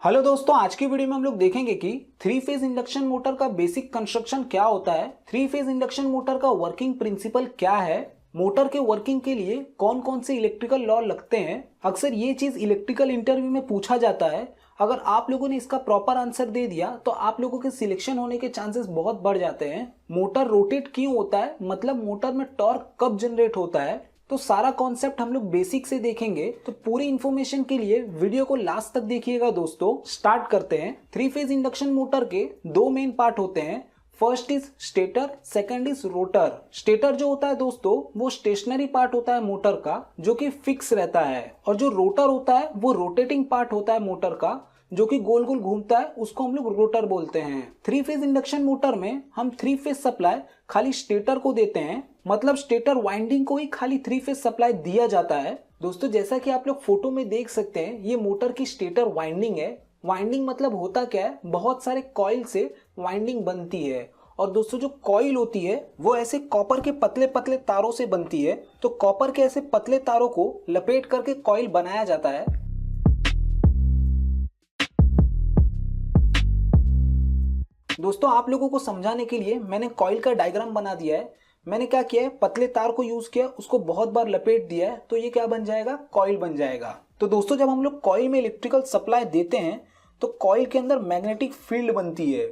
Hello दोस्तों, आज की वीडियो में हम लोग देखेंगे कि थ्री फेज इंडक्शन मोटर का बेसिक कंस्ट्रक्शन क्या होता है, थ्री फेज इंडक्शन मोटर का वर्किंग प्रिंसिपल क्या है, मोटर के वर्किंग के लिए कौन कौन से इलेक्ट्रिकल लॉ लगते हैं। अक्सर ये चीज इलेक्ट्रिकल इंटरव्यू में पूछा जाता है। अगर आप लोगों ने इसका प्रॉपर आंसर दे दिया तो आप लोगों के सिलेक्शन होने के चांसेस बहुत बढ़ जाते हैं। मोटर रोटेट क्यों होता है, मतलब मोटर में टॉर्क कब जनरेट होता है, तो सारा कॉन्सेप्ट हम लोग बेसिक से देखेंगे। तो पूरी इंफॉर्मेशन के लिए वीडियो को लास्ट तक देखिएगा। दोस्तों स्टार्ट करते हैं। थ्री फेज इंडक्शन मोटर के दो मेन पार्ट होते हैं। First is stator, second is rotor. Stator जो होता है दोस्तों वो स्टेशनरी पार्ट होता है मोटर का, जो कि फिक्स रहता है, और जो रोटर होता है वो रोटेटिंग पार्ट होता है मोटर का, जो कि गोल गोल घूमता है, उसको हम लोग रोटर बोलते हैं। थ्री फेज इंडक्शन मोटर में हम थ्री फेज सप्लाई खाली स्टेटर को देते हैं, मतलब स्टेटर वाइंडिंग को ही खाली थ्री फेज सप्लाई दिया जाता है। दोस्तों जैसा कि आप लोग फोटो में देख सकते हैं, ये मोटर की स्टेटर वाइंडिंग है। वाइंडिंग मतलब होता क्या है, बहुत सारे कॉइल से वाइंडिंग बनती है। और दोस्तों जो कॉइल होती है वो ऐसे कॉपर के पतले पतले तारों से बनती है। तो कॉपर के ऐसे पतले तारों को लपेट करके कॉइल बनाया जाता है। दोस्तों आप लोगों को समझाने के लिए मैंने कॉइल का डायग्राम बना दिया है। मैंने क्या किया है, पतले तार को यूज किया, उसको बहुत बार लपेट दिया है, तो ये क्या बन जाएगा, कॉइल बन जाएगा। तो दोस्तों जब हम लोग कॉइल में इलेक्ट्रिकल सप्लाई देते हैं तो कॉइल के अंदर मैग्नेटिक फील्ड बनती है।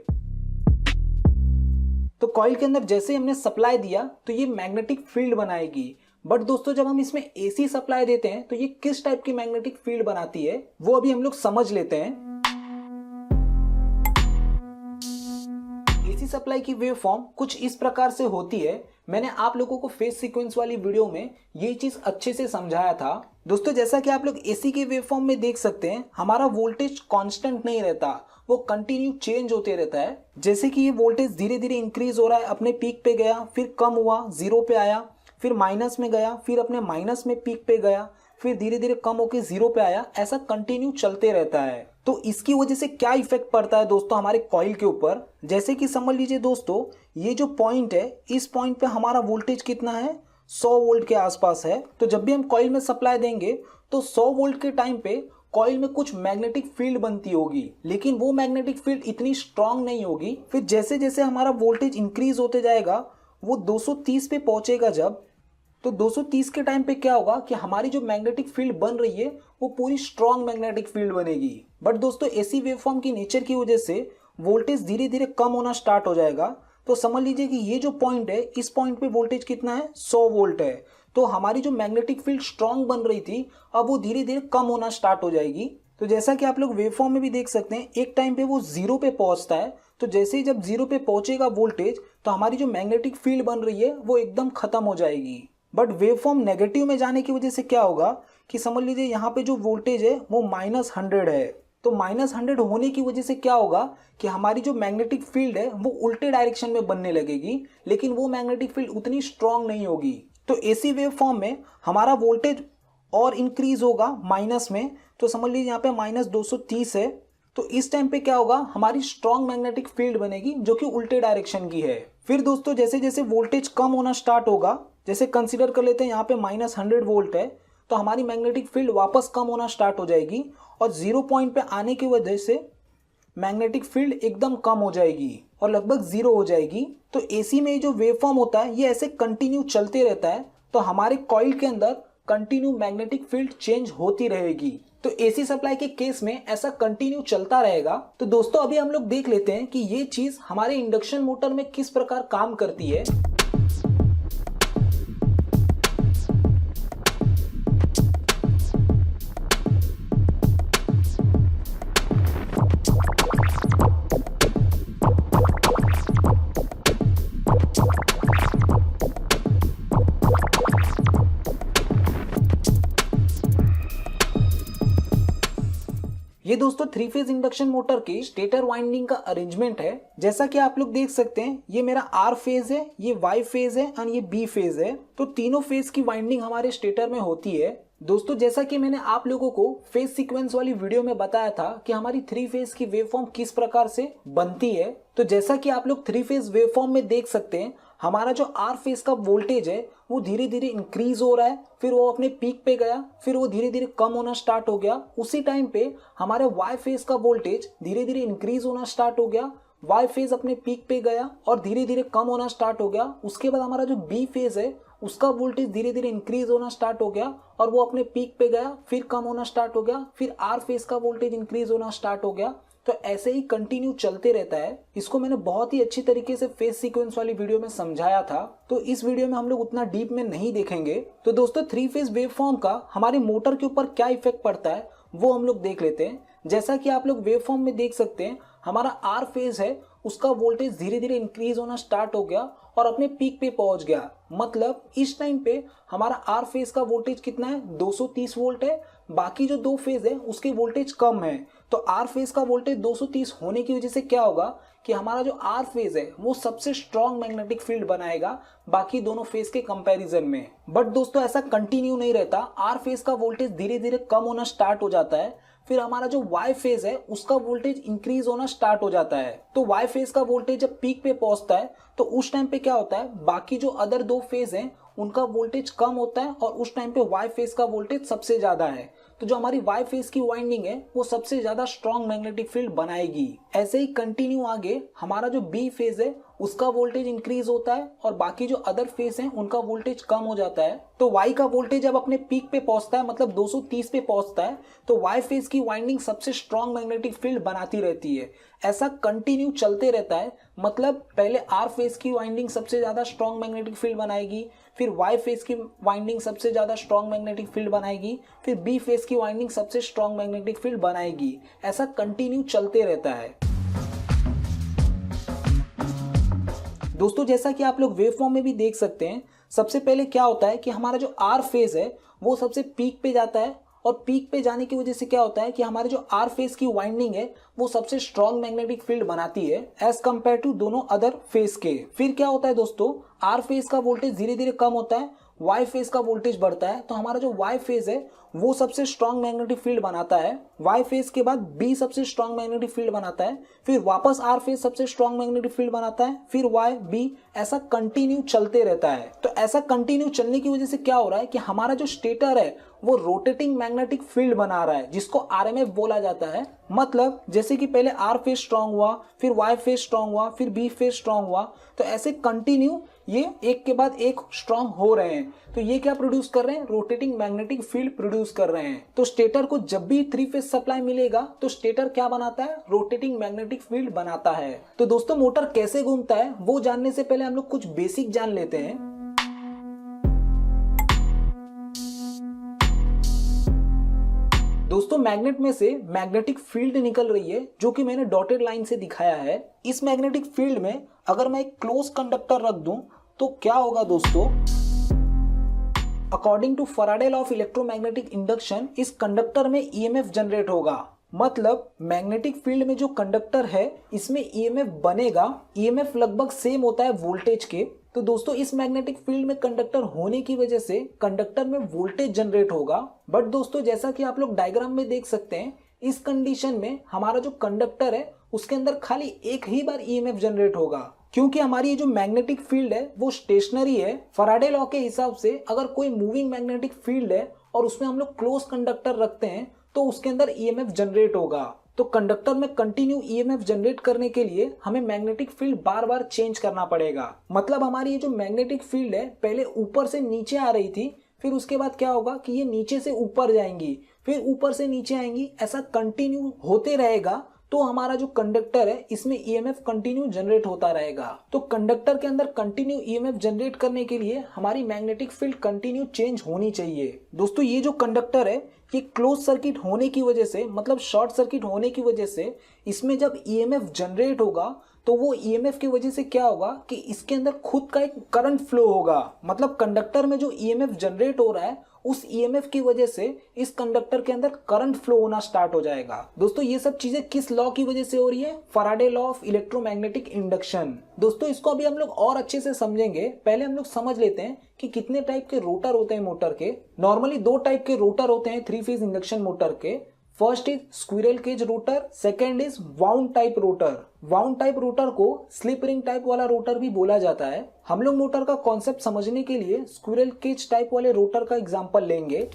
तो कॉइल के अंदर जैसे हमने सप्लाई दिया तो ये मैग्नेटिक फील्ड बनाएगी। बट दोस्तों जब हम इसमें एसी सप्लाई देते हैं तो ये किस टाइप की मैग्नेटिक फील्ड बनाती है वो अभी हम लोग समझ लेते हैं। एसी सप्लाई की वेव फॉर्म कुछ इस प्रकार से होती है। मैंने आप लोगों को फेज सीक्वेंस वाली वीडियो में ये चीज अच्छे से समझाया था। दोस्तों जैसा कि आप लोग एसी के वेव फॉर्म में देख सकते हैं, हमारा वोल्टेज कांस्टेंट नहीं रहता, वो कंटिन्यू चेंज होते रहता है। जैसे कि ये वोल्टेज धीरे धीरे इंक्रीज हो रहा है, अपने पीक पे गया, फिर कम हुआ, जीरो पे आया, फिर माइनस में गया, फिर अपने माइनस में पीक पे गया, फिर धीरे धीरे कम होकर जीरो पे आया, ऐसा कंटिन्यू चलते रहता है। तो इसकी वजह से क्या इफेक्ट पड़ता है दोस्तों हमारे कॉइल के ऊपर, जैसे कि समझ लीजिए दोस्तों, ये जो पॉइंट है, इस पॉइंट पे हमारा वोल्टेज कितना है, 100 वोल्ट के आसपास है। तो जब भी हम कॉइल में सप्लाई देंगे तो 100 वोल्ट के टाइम पे कॉइल में कुछ मैग्नेटिक फील्ड बनती होगी, लेकिन वो मैग्नेटिक फील्ड इतनी स्ट्रांग नहीं होगी। फिर जैसे जैसे हमारा वोल्टेज इंक्रीज होते जाएगा, वो 230 पे पहुंचेगा जब, तो 230 के टाइम पे क्या होगा कि हमारी जो मैग्नेटिक फील्ड बन रही है वो पूरी स्ट्रांग मैग्नेटिक फील्ड बनेगी। बट दोस्तों एसी वेवफॉर्म की नेचर की वजह से वोल्टेज धीरे धीरे कम होना स्टार्ट हो जाएगा। तो समझ लीजिए कि ये जो पॉइंट है, इस पॉइंट पे वोल्टेज कितना है, 100 वोल्ट है। तो हमारी जो मैग्नेटिक फील्ड स्ट्रांग बन रही थी, अब वो धीरे धीरे कम होना स्टार्ट हो जाएगी। तो जैसा कि आप लोग वेवफॉर्म में भी देख सकते हैं, एक टाइम पे वो जीरो पे पहुंचता है। तो जैसे ही जब जीरो पे पहुंचेगा वोल्टेज, तो हमारी जो मैग्नेटिक फील्ड बन रही है वो एकदम खत्म हो जाएगी। बट वेवफॉर्म नेगेटिव में जाने की वजह से क्या होगा कि समझ लीजिए यहाँ पे जो वोल्टेज है वो -100 है। तो -100 होने की वजह से क्या होगा कि हमारी जो मैग्नेटिक फील्ड है वो उल्टे डायरेक्शन में बनने लगेगी, लेकिन वो मैग्नेटिक फील्ड उतनी स्ट्रांग नहीं होगी। तो एसी वेवफॉर्म में हमारा वोल्टेज और इंक्रीज होगा माइनस में। तो समझ लीजिए यहाँ पे -230 है। तो इस टाइम पे क्या होगा, हमारी स्ट्रांग मैग्नेटिक फील्ड बनेगी जो कि उल्टे डायरेक्शन की है। फिर दोस्तों जैसे जैसे वोल्टेज कम होना स्टार्ट होगा, जैसे कंसीडर कर लेते हैं यहाँ पे -100 वोल्ट है, तो हमारी मैग्नेटिक फील्ड वापस कम होना स्टार्ट हो जाएगी, और जीरो पॉइंट पे आने की वजह से मैग्नेटिक फील्ड एकदम कम हो जाएगी और लगभग जीरो हो जाएगी। तो एसी में जो वेवफॉर्म होता है ये ऐसे कंटिन्यू चलते रहता है। तो हमारे कॉइल के अंदर कंटिन्यू मैग्नेटिक फील्ड चेंज होती रहेगी। तो एसी सप्लाई के केस में ऐसा कंटिन्यू चलता रहेगा। तो दोस्तों अभी हम लोग देख लेते हैं कि ये चीज हमारे इंडक्शन मोटर में किस प्रकार काम करती है। ये दोस्तों थ्री फेज इंडक्शन मोटर की स्टेटर वाइंडिंग का अरेंजमेंट है। जैसा कि आप लोग देख सकते हैं, ये मेरा आर फेज है, ये वाई फेज है और ये बी फेज है। तो तीनों फेज की वाइंडिंग हमारे स्टेटर में होती है। दोस्तों जैसा कि मैंने आप लोगों को फेज सीक्वेंस वाली वीडियो में बताया था कि हमारी थ्री फेज की वेवफॉर्म किस प्रकार से बनती है, तो जैसा कि आप लोग थ्री फेज वेवफॉर्म में देख सकते हैं, हमारा जो आर फेज का वोल्टेज है वो धीरे धीरे इंक्रीज हो रहा है, फिर वो अपने पीक पे गया, फिर वो धीरे धीरे कम होना स्टार्ट हो गया। उसी टाइम पे हमारे वाई फेज का वोल्टेज धीरे धीरे इंक्रीज होना स्टार्ट हो गया, वाई फेज अपने पीक पे गया और धीरे धीरे कम होना स्टार्ट हो गया। उसके बाद हमारा जो बी फेज है उसका वोल्टेज धीरे धीरे इंक्रीज होना स्टार्ट हो गया और वो अपने पीक पे गया, फिर कम होना स्टार्ट हो गया, फिर आर फेज का वोल्टेज इंक्रीज होना स्टार्ट हो गया। तो ऐसे ही कंटिन्यू चलते रहता है। इसको मैंने बहुत ही अच्छी तरीके से फेज सीक्वेंस वाली वीडियो में समझाया था, तो इस वीडियो में हम लोग उतना डीप में नहीं देखेंगे। तो दोस्तों थ्री फेज वेवफॉर्म का हमारे मोटर के ऊपर क्या इफेक्ट पड़ता है वो हम लोग देख लेते हैं। जैसा कि आप लोग वेवफॉर्म में देख सकते हैं, हमारा आर फेज है उसका वोल्टेज धीरे धीरे इंक्रीज होना स्टार्ट हो गया और अपने पीक पे पहुंच गया। मतलब इस टाइम पे हमारा आर फेज का वोल्टेज कितना है, 230 वोल्ट है। बाकी जो दो फेज है उसके वोल्टेज कम है। तो आर फेज का वोल्टेज 230 होने की वजह से क्या होगा कि हमारा जो आर फेज है वो सबसे स्ट्रॉन्ग मैग्नेटिक फील्ड बनाएगा बाकी दोनों फेज के कंपैरिजन में। बट दोस्तों ऐसा कंटिन्यू नहीं रहता। आर फेज का वोल्टेज धीरे धीरे कम होना स्टार्ट हो जाता है, फिर हमारा जो वाई फेज है उसका वोल्टेज इंक्रीज होना स्टार्ट हो जाता है। तो वाई फेज का वोल्टेज जब पीक पे पहुंचता है तो उस टाइम पे क्या होता है, बाकी जो अदर दो फेज हैं उनका वोल्टेज कम होता है और उस टाइम पे वाई फेज का वोल्टेज सबसे ज्यादा है। तो जो हमारी वाई फेज की वाइंडिंग है वो सबसे ज्यादा स्ट्रॉन्ग मैग्नेटिक फील्ड बनाएगी। ऐसे ही कंटिन्यू आगे हमारा जो बी फेज है उसका वोल्टेज इंक्रीज होता है और बाकी जो अदर फेज हैं उनका वोल्टेज कम हो जाता है। तो वाई का वोल्टेज जब अपने पीक पे पहुंचता है, मतलब 230 पे पहुंचता है, तो वाई फेज की वाइंडिंग सबसे स्ट्रॉन्ग मैग्नेटिक फील्ड बनाती रहती है। ऐसा कंटिन्यू चलते रहता है। मतलब पहले आर फेज की वाइंडिंग सबसे ज्यादा स्ट्रॉन्ग मैग्नेटिक फील्ड बनाएगी, फिर वाई फेज की वाइंडिंग सबसे ज्यादा स्ट्रॉन्ग मैग्नेटिक फील्ड बनाएगी, फिर बी फेज की वाइंडिंग सबसे स्ट्रॉन्ग मैग्नेटिक फील्ड बनाएगी। ऐसा कंटिन्यू चलते रहता है। दोस्तों जैसा कि आप लोग वेवफॉर्म में भी देख सकते हैं, सबसे पहले क्या होता है कि हमारा जो आर फेज है वो सबसे पीक पे जाता है और पीक पे जाने की वजह से क्या होता है कि हमारे जो आर फेज की वाइंडिंग है वो सबसे स्ट्रॉन्ग मैग्नेटिक फील्ड बनाती है एज कंपेयर टू दोनों अदर फेज के। फिर क्या होता है दोस्तों, आर फेज का वोल्टेज धीरे धीरे कम होता है, वाई फेज का वोल्टेज बढ़ता है। तो हमारा जो वाई फेज है वो सबसे स्ट्रॉन्ग मैग्नेटिक फील्ड बनाता है। वाई फेज के बाद बी सबसे स्ट्रॉन्ग मैग्नेटिक फील्ड बनाता है, फिर वापस आर फेज सबसे स्ट्रॉन्ग मैग्नेटिक फील्ड बनाता है, फिर वाई बी, ऐसा कंटिन्यू चलते रहता है। तो ऐसा कंटिन्यू चलने की वजह से क्या हो रहा है कि हमारा जो स्टेटर है वो रोटेटिंग मैग्नेटिक फील्ड बना रहा है, जिसको आरएमएफ बोला जाता है। मतलब जैसे कि पहले आर फेज स्ट्रॉन्ग हुआ, फिर वाई फेज स्ट्रॉन्ग हुआ, फिर बी फेज स्ट्रॉन्ग हुआ, तो ऐसे कंटिन्यू ये एक के बाद एक स्ट्रॉन्ग हो रहे हैं। तो ये क्या प्रोड्यूस कर रहे हैं, रोटेटिंग मैग्नेटिक फील्ड प्रोड्यूस कर रहे हैं। तो स्टेटर को जब भी थ्री फेज सप्लाई मिलेगा तो स्टेटर क्या बनाता है, रोटेटिंग मैग्नेटिक फील्ड बनाता है। तो दोस्तों मोटर कैसे घूमता है वो जानने से पहले हम लोग कुछ बेसिक जान लेते हैं। दोस्तों मैग्नेट में से मैग्नेटिक फील्ड निकल रही है जो कि मैंने डॉटेड लाइन से दिखाया है। इस मैग्नेटिक फील्ड में अगर मैं एक क्लोज कंडक्टर रख दूं तो क्या होगा दोस्तों, according to Faraday law of electromagnetic induction इस कंडक्टर में ईएमएफ जनरेट होगा। मतलब मैग्नेटिक फील्ड में जो कंडक्टर है इसमें ईएमएफ बनेगा। ईएमएफ लगभग सेम होता है वोल्टेज के। तो दोस्तों इस मैग्नेटिक फील्ड में कंडक्टर होने की वजह से कंडक्टर में वोल्टेज जनरेट होगा। बट दोस्तों जैसा कि आप लोग डायग्राम में देख सकते हैं, इस कंडीशन में हमारा जो कंडक्टर है उसके अंदर खाली एक ही बार ईएमएफ जनरेट होगा, क्योंकि हमारी ये जो मैग्नेटिक फील्ड है वो स्टेशनरी है। फैराडे लॉ के हिसाब से अगर कोई मूविंग मैग्नेटिक फील्ड है और उसमें हम लोग क्लोज कंडक्टर रखते हैं तो उसके अंदर ईएमएफ जनरेट होगा। तो कंडक्टर में कंटिन्यू ईएमएफ जनरेट करने के लिए हमें मैग्नेटिक फील्ड बार बार चेंज करना पड़ेगा। मतलब हमारी ये जो मैग्नेटिक फील्ड है पहले ऊपर से नीचे आ रही थी, फिर उसके बाद क्या होगा कि ये नीचे से ऊपर जाएंगी, फिर ऊपर से नीचे आएंगी, ऐसा कंटिन्यू होते रहेगा। तो हमारा जो कंडक्टर है इसमें ईएमएफ कंटिन्यू जनरेट होता रहेगा। तो कंडक्टर के अंदर कंटिन्यू ईएमएफ जनरेट करने के लिए हमारी मैग्नेटिक फील्ड कंटिन्यू चेंज होनी चाहिए। दोस्तों ये जो कंडक्टर है ये क्लोज सर्किट होने की वजह से, मतलब शॉर्ट सर्किट होने की वजह से इसमें जब ईएमएफ जनरेट होगा तो वो ईएमएफ की वजह से क्या होगा कि इसके अंदर खुद का एक करंट फ्लो होगा। मतलब कंडक्टर में जो ईएमएफ जनरेट हो रहा है उस ईएमएफ की वजह से इस कंडक्टर के अंदर करंट फ्लो होना स्टार्ट हो जाएगा। दोस्तों ये सब चीजें किस लॉ की वजह से हो रही है, Faraday law of electromagnetic induction. दोस्तों इसको अभी हम लोग और अच्छे से समझेंगे। पहले हम लोग समझ लेते हैं कि कितने टाइप के रोटर होते हैं मोटर के। नॉर्मली दो टाइप के रोटर होते हैं थ्री फेज इंडक्शन मोटर के। First is squirrel cage rotor, second is wound type rotor. Wound type rotor को स्लिप रिंग टाइप वाला रोटर भी बोला जाता है। हम लोग मोटर का कॉन्सेप्ट समझने के लिए स्क्विरल केज टाइप वाले रोटर का एग्जांपल लेंगे।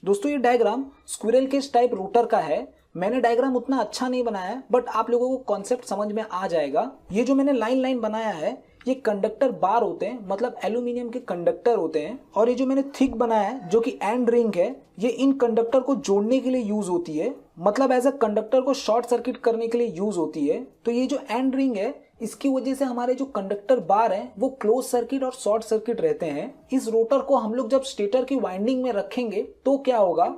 दोस्तों ये diagram squirrel cage type rotor का है। मैंने डायग्राम उतना अच्छा नहीं बनाया है, बट आप लोगों को कॉन्सेप्ट समझ में आ जाएगा। ये जो मैंने लाइन लाइन बनाया है ये कंडक्टर बार होते हैं, मतलब एल्यूमिनियम के कंडक्टर होते हैं। और ये जो मैंने थिक बनाया है जो कि एंड रिंग है, ये इन कंडक्टर को जोड़ने के लिए यूज होती है, मतलब एज अ कंडक्टर को शॉर्ट सर्किट करने के लिए यूज होती है। तो ये जो एंड रिंग है इसकी वजह से हमारे जो कंडक्टर बार हैं वो क्लोज सर्किट और शॉर्ट सर्किट रहते हैं। इस रोटर को हम लोग जब स्टेटर की वाइंडिंग में रखेंगे तो क्या होगा।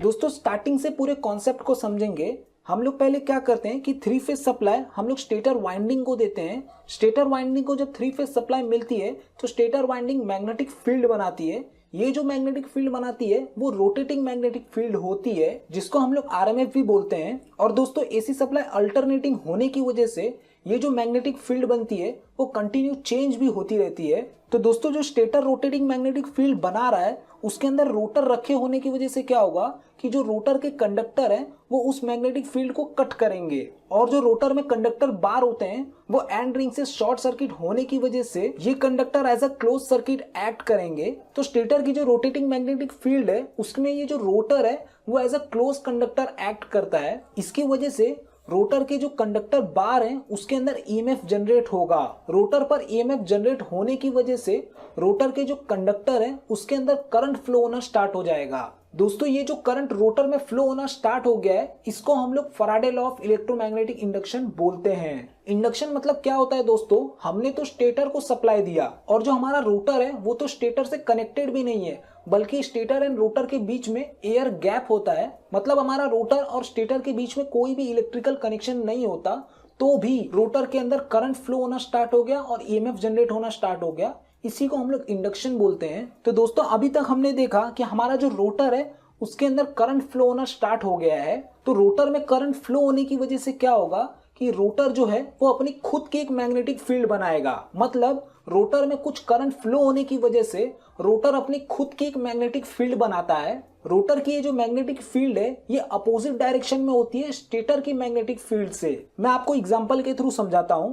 दोस्तों स्टार्टिंग से पूरे कॉन्सेप्ट को समझेंगे। हम लोग पहले क्या करते हैं कि 3 फेज सप्लाई हम लोग स्टेटर वाइंडिंग को देते हैं। स्टेटर वाइंडिंग को जब 3 फेज सप्लाई मिलती है तो स्टेटर वाइंडिंग मैग्नेटिक फील्ड बनाती है। ये जो मैग्नेटिक फील्ड बनाती है वो रोटेटिंग मैग्नेटिक फील्ड होती है, जिसको हम लोग आरएमएफ भी बोलते हैं। और दोस्तों एसी सप्लाई अल्टरनेटिंग होने की वजह से ये जो मैग्नेटिक फील्ड बनती है वो कंटिन्यू चेंज भी होती रहती है। तो दोस्तों जो स्टेटर रोटेटिंग मैग्नेटिक फील्ड बना रहा है उसके अंदर रोटर रखे होने की वजह से क्या होगा कि जो रोटर के कंडक्टर हैं वो उस मैग्नेटिक फील्ड को कट करेंगे। और जो रोटर में कंडक्टर बार होते हैं वो एंड रिंग से शॉर्ट सर्किट होने की वजह से ये conductor as a close circuit act करेंगे। तो स्टेटर की जो रोटेटिंग मैग्नेटिक फील्ड है उसमें ये जो रोटर है वो as a close conductor act करता है। इसकी वजह से रोटर के जो कंडक्टर बार हैं उसके अंदर ईएमएफ जनरेट होगा। रोटर पर ईएमएफ जनरेट होने की वजह से रोटर के जो कंडक्टर हैं उसके अंदर करंट फ्लो होना स्टार्ट हो जाएगा। दोस्तों ये जो करंट रोटर में फ्लो होना स्टार्ट हो गया है इसको हम लोग Faraday law of electromagnetic induction बोलते हैं। इंडक्शन मतलब क्या होता है दोस्तों, हमने तो स्टेटर को सप्लाई दिया और जो हमारा रोटर है वो तो स्टेटर से कनेक्टेड भी नहीं है, बल्कि स्टेटर एंड रोटर के बीच में एयर गैप होता है। मतलब हमारा रोटर और स्टेटर के बीच में कोई भी इलेक्ट्रिकल कनेक्शन नहीं होता, तो भी रोटर के अंदर करंट फ्लो होना स्टार्ट हो गया और ईएमएफ जनरेट होना स्टार्ट हो गया। इसी को हम लोग इंडक्शन बोलते हैं। तो दोस्तों अभी तक हमने देखा कि हमारा जो रोटर है उसके अंदर करंट फ्लो होना स्टार्ट हो गया है। तो रोटर में करंट फ्लो होने की वजह से क्या होगा कि रोटर जो है वो अपनी खुद की एक मैग्नेटिक फील्ड बनाएगा। मतलब रोटर में कुछ करंट फ्लो होने की वजह से रोटर अपनी खुद की एक मैग्नेटिक फील्ड बनाता है। रोटर की ये जो मैग्नेटिक फील्ड है ये अपोजिट डायरेक्शन में होती है स्टेटर की मैग्नेटिक फील्ड से। मैं आपको एग्जांपल के थ्रू समझाता हूं।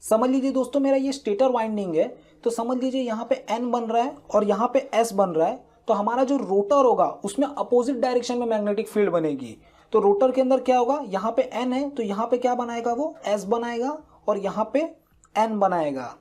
समझ लीजिए दोस्तों मेरा ये स्टेटर वाइंडिंग है, तो समझ लीजिए यहाँ पे N बन रहा है और यहाँ पे S बन रहा है। तो हमारा जो रोटर होगा उसमें अपोजिट डायरेक्शन में मैग्नेटिक फील्ड बनेगी। तो रोटर के अंदर क्या होगा, यहाँ पे N है तो यहाँ पे क्या बनाएगा, वो S बनाएगा और यहाँ पे N बनाएगा।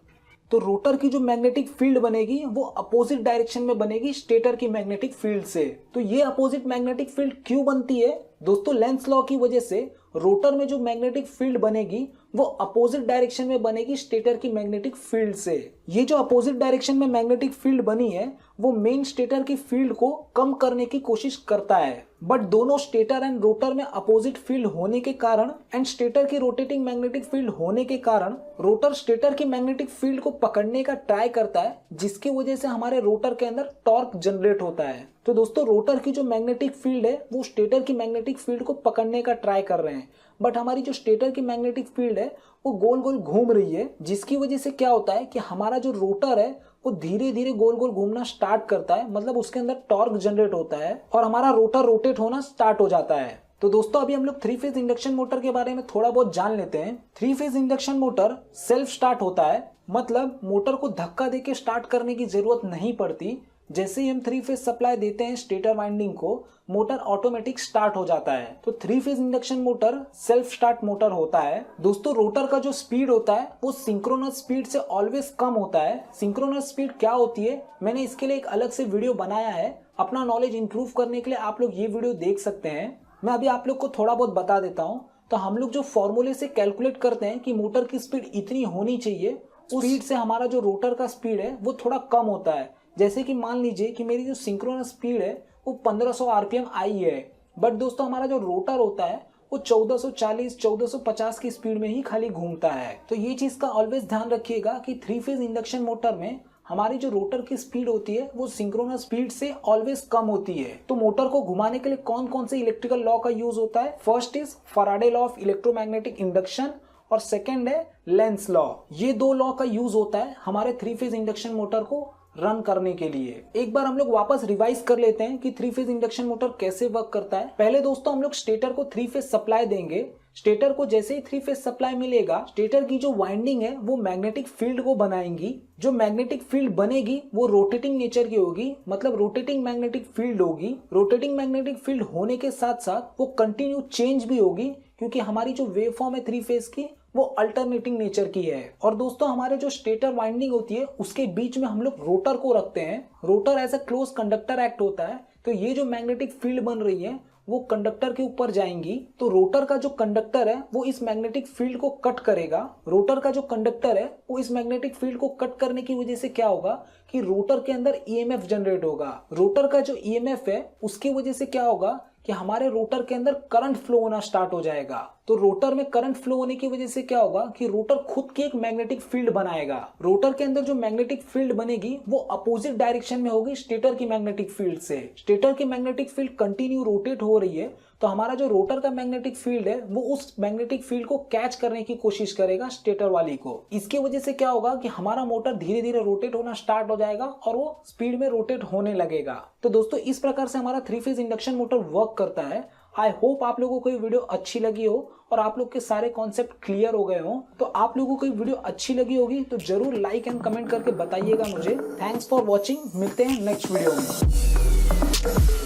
तो रोटर की जो मैग्नेटिक फील्ड बनेगी वो अपोजिट डायरेक्शन में बनेगी स्टेटर की मैग्नेटिक फील्ड से। तो ये अपोजिट मैग्नेटिक फील्ड क्यों बनती है दोस्तों, लेंस लॉ की वजह से रोटर में जो मैग्नेटिक फील्ड बनेगी वो अपोजिट डायरेक्शन में बनेगी स्टेटर की मैग्नेटिक फील्ड से। ये जो अपोजिट डायरेक्शन में मैग्नेटिक फील्ड बनी है वो मेन स्टेटर की फील्ड को कम करने की कोशिश करता है। बट दोनों स्टेटर एंड रोटर में अपोजिट फील्ड होने के कारण एंड स्टेटर की रोटेटिंग मैग्नेटिक फील्ड होने के कारण रोटर स्टेटर की मैग्नेटिक फील्ड को पकड़ने का ट्राई करता है, जिसकी वजह से हमारे रोटर के अंदर टॉर्क जनरेट होता है। तो दोस्तों रोटर की जो मैग्नेटिक फील्ड है वो स्टेटर की मैग्नेटिक फील्ड को पकड़ने का ट्राई कर रहे हैं, बट हमारी जो स्टेटर की मैग्नेटिक फील्ड है वो गोल गोल घूम रही है, जिसकी वजह से क्या होता है कि हमारा जो रोटर है वो धीरे धीरे गोल गोल घूमना स्टार्ट करता है। मतलब उसके अंदर टॉर्क जनरेट होता है और हमारा रोटर रोटेट होना स्टार्ट हो जाता है। तो दोस्तों अभी हम लोग 3 फेज इंडक्शन मोटर के बारे में थोड़ा बहुत जान लेते हैं। 3 phase induction motor self start होता है, मतलब मोटर को धक्का देके स्टार्ट करने की जरूरत नहीं पड़ती। जैसे ही हम 3 फेज सप्लाई देते हैं स्टेटर वाइंडिंग को, मोटर ऑटोमेटिक स्टार्ट हो जाता है। तो 3 phase induction motor self start motor होता है। दोस्तों रोटर का जो स्पीड होता है वो सिंक्रोनस स्पीड से ऑलवेज कम होता है। सिंक्रोनस स्पीड क्या होती है, मैंने इसके लिए एक अलग से वीडियो बनाया है। अपना नॉलेज इंप्रूव करने के लिए आप लोग ये वीडियो देख सकते हैं। मैं अभी आप लोग को थोड़ा बहुत बता देता हूँ। तो हम लोग जो फॉर्मूले से कैलकुलेट करते हैं कि मोटर की स्पीड इतनी होनी चाहिए, उस स्पीड से हमारा जो रोटर का स्पीड है वो थोड़ा कम होता है। जैसे कि मान लीजिए कि मेरी जो सिंक्रोनस स्पीड है वो 1500 आरपीएम आई है, बट दोस्तों हमारा जो रोटर होता है वो 1440 1450 की स्पीड में ही खाली घूमता है। तो ये चीज का ऑलवेज ध्यान रखिएगा कि 3 फेज इंडक्शन मोटर में हमारी जो रोटर की स्पीड होती है वो सिंक्रोनस स्पीड से ऑलवेज कम होती है। तो मोटर को घुमाने के लिए कौन कौन से इलेक्ट्रिकल लॉ का यूज होता है? First is Faraday law of electromagnetic induction और सेकंड है लेंस लॉ। ये दो लॉ का यूज होता है हमारे 3 फेज इंडक्शन मोटर को रन करने के लिए। एक बार हम लोग वापस रिवाइज कर लेते हैं कि 3 फेज इंडक्शन मोटर कैसे वर्क करता है। पहले दोस्तों हम लोग स्टेटर को 3 फेज सप्लाई देंगे। स्टेटर को जैसे ही 3 फेज सप्लाई मिलेगा, स्टेटर की जो वाइंडिंग है वो मैग्नेटिक फील्ड को बनाएंगी। जो मैग्नेटिक फील्ड बनेगी वो रोटेटिंग नेचर की होगी, मतलब रोटेटिंग मैग्नेटिक फील्ड होगी। रोटेटिंग मैग्नेटिक फील्ड होने के साथ साथ वो कंटिन्यू चेंज भी होगी, क्योंकि हमारी जो वेव फॉर्म है 3 फेज की वो अल्टरनेटिंग नेचर की है। और दोस्तों हमारे जो स्टेटर वाइंडिंग होती है उसके बीच में हम लोग रोटर को रखते हैं। Rotor as a close conductor act होता है। तो ये जो मैग्नेटिक फील्ड बन रही है वो कंडक्टर के ऊपर जाएंगी। तो रोटर का जो कंडक्टर है वो इस मैग्नेटिक फील्ड को कट करेगा। रोटर का जो कंडक्टर है वो इस मैग्नेटिक फील्ड को कट करने की वजह से क्या होगा कि रोटर के अंदर ईएमएफ जनरेट होगा। रोटर का जो ईएमएफ है उसकी वजह से क्या होगा कि हमारे रोटर के अंदर करंट फ्लो होना स्टार्ट हो जाएगा। तो रोटर में करंट फ्लो होने की वजह से क्या होगा कि रोटर खुद की एक मैग्नेटिक फील्ड बनाएगा। रोटर के अंदर जो मैग्नेटिक फील्ड बनेगी वो अपोजिट डायरेक्शन में होगी स्टेटर की मैग्नेटिक फील्ड से। स्टेटर की मैग्नेटिक फील्ड कंटिन्यू रोटेट हो रही है, तो हमारा जो रोटर का मैग्नेटिक फील्ड है वो उस मैग्नेटिक फील्ड को कैच करने की कोशिश करेगा स्टेटर वाली को। इसकी वजह से क्या होगा कि हमारा मोटर धीरे धीरे रोटेट होना स्टार्ट हो जाएगा और वो स्पीड में रोटेट होने लगेगा। तो दोस्तों इस प्रकार से हमारा 3 फेज इंडक्शन मोटर वर्क करता है। आई होप आप लोगों को ये वीडियो अच्छी लगी हो और आप लोग के सारे कॉन्सेप्ट क्लियर हो गए हो। तो आप लोगों को ये वीडियो अच्छी लगी होगी तो जरूर लाइक एंड कमेंट करके बताइएगा मुझे। थैंक्स फॉर वॉचिंग, मिलते हैं नेक्स्ट वीडियो में।